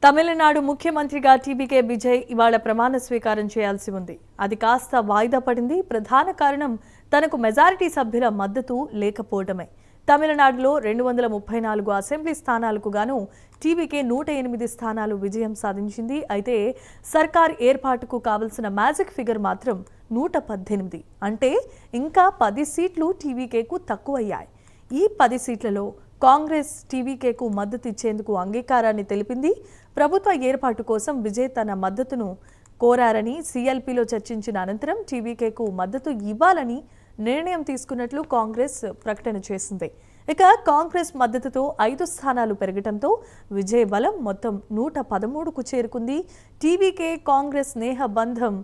తమిళనాడు ముఖ్యమంత్రిగా టీబీకే విజయ్ ఇవాళ ప్రమాణ స్వీకారం చేయాల్సి ఉంది. అది కాస్త వాయిదా పడింది. ప్రధాన కారణం తనకు మెజారిటీ సభ్యుల మద్దతు లేకపోవడమే. తమిళనాడులో 234 అసెంబ్లీ స్థానాలకు గాను టీబీకే 108 స్థానాలు విజయం సాధించింది. అయితే సర్కార్ ఏర్పాటుకు కావలసిన మ్యాజిక్ ఫిగర్ మాత్రం 118. అంటే ఇంకా 10 సీట్లు టీబీకేకు తక్కువయ్యాయి. ఈ 10 సీట్లలో కాంగ్రెస్ టీవీకేకు మద్దతు ఇచ్చేందుకు అంగీకారాన్ని తెలిపింది. ప్రభుత్వ ఏర్పాటు కోసం విజయ్ తన మద్దతును కోరారని సీఎల్పీలో చర్చించిన అనంతరం టీవీకేకు మద్దతు ఇవ్వాలని నిర్ణయం తీసుకున్నట్లు కాంగ్రెస్ ప్రకటన చేసింది. ఇక కాంగ్రెస్ మద్దతుతో 5 స్థానాలు పెరగడంతో విజయ్ బలం మొత్తం 113కు చేరుకుంది. టీవీకే కాంగ్రెస్ స్నేహ బంధం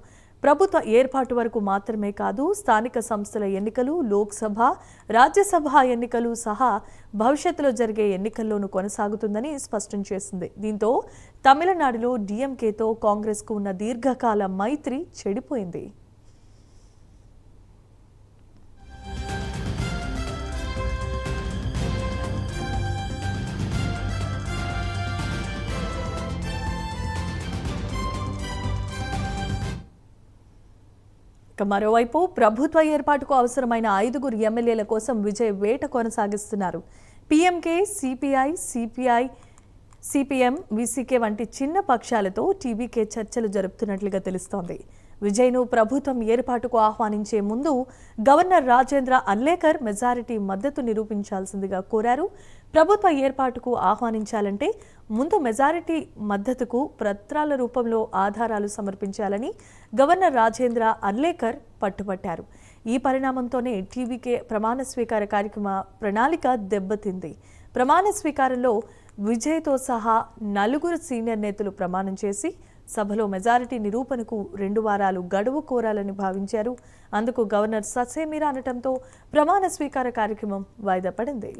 ప్రభుత్వ ఏర్పాటు వరకు మాత్రమే కాదు, స్థానిక సంస్థల ఎన్నికలు, లోక్సభ, రాజ్యసభ ఎన్నికలు సహా భవిష్యత్తులో జరిగే ఎన్నికల్లోనూ కొనసాగుతుందని స్పష్టం చేసింది. దీంతో తమిళనాడులో డీఎంకేతో కాంగ్రెస్కు ఉన్న దీర్ఘకాల మైత్రి చెడిపోయింది. మరోవైపు ప్రభుత్వ ఏర్పాటుకు అవసరమైన 5 ఎమ్మెల్యేల కోసం విజయ్ వేట కొనసాగిస్తున్నారు. పీఎంకే, సిపిఐ, సిపిఎం, వీసీకే వంటి చిన్న పక్షాలతో టీవీకే చర్చలు జరుపుతున్నట్లుగా తెలుస్తోంది. విజయ్ను ప్రభుత్వం ఏర్పాటుకు ఆహ్వానించే ముందు గవర్నర్ రాజేంద్ర అర్లేకర్ మెజారిటీ మద్దతు నిరూపించాల్సిందిగా కోరారు. ప్రభుత్వ ఏర్పాటుకు ఆహ్వానించాలంటే ముందు మెజారిటీ మద్దతుకు పత్రాల రూపంలో ఆధారాలు సమర్పించాలని గవర్నర్ రాజేంద్ర అర్లేకర్ పట్టుబట్టారు. ఈ పరిణామంతోనే టీవీకే ప్రమాణ స్వీకార కార్యక్రమ ప్రణాళిక దెబ్బతింది. ప్రమాణ స్వీకారంలో విజయ్తో సహా 4 సీనియర్ నేతలు ప్రమాణం చేసి సభలో మెజారిటీ నిరూపణకు 2 వారాలు గడువు కోరాలని భావించారు. అందుకు గవర్నర్ ససేమిరా అనటంతో ప్రమాణ స్వీకార కార్యక్రమం వాయిదా పడింది.